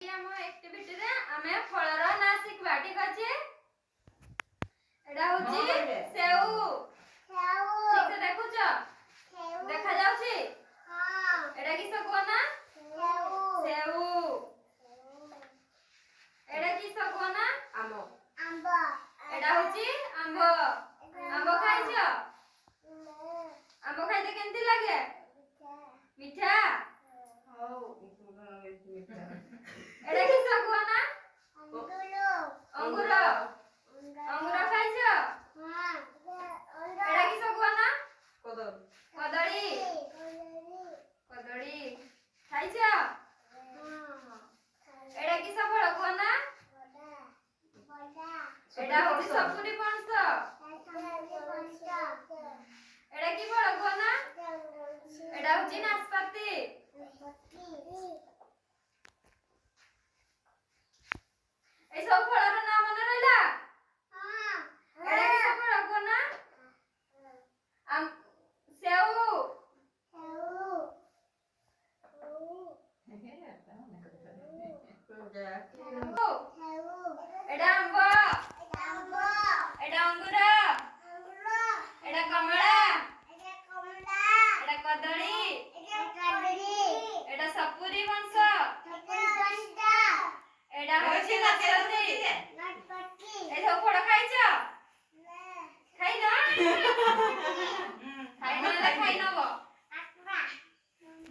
ଆମ ଆକ୍ଟିଭିଟି ରେ ଆମେ ଫଳର ନାଁ ଶିଖବା ଠିକ ଅଛି। ଏଟା ହଉଛି ସେଉ। ଠିକ ସେ ଦେଖୁଛ? ଦେଖା ଯାଉଛି? ଏଟା କିସ କୁହ ନା? ସେଉ। ଏଟା କିସ କୁହ ନା? ଆମ୍ବ। ଏଟା ହଉଛି ଆମ୍ବ। ଆମ୍ବ ଖାଇଛ? ଆମ୍ବ ଖାଇତେ କେମିତି ଲାଗେ? ମିଠା। ହଉ। ଏଟା କିସ କୁହ ନା? ଅଙ୍ଗୁର। ଅଙ୍ଗୁର ଖାଇଛ? ଏଟା କିସ କୁହ ନା? କଦଳୀ। କଦଳୀ ଖାଇଛ? ଏଟା କିସ ଫଳ କୁହ ନା? ଏଟା ହଉଛି ସପୁରୀ ପଣସ। ଏଟା କି ଫଳ କୁହ না? এটা হচ্ছে নাশপাতি। এই সব ফলর নাম মনে রইলা? এটা কি সব ফল কুহ না? সেউ। এটা আম্ব। এটা অঙ্গুর। এটা কমলা। এটা কদলী। এটা সপুরি বংশ। এটা হচ্ছে নাশপাতি। এই সব ফল খাইছ? খাইন? খাইন খাই নব।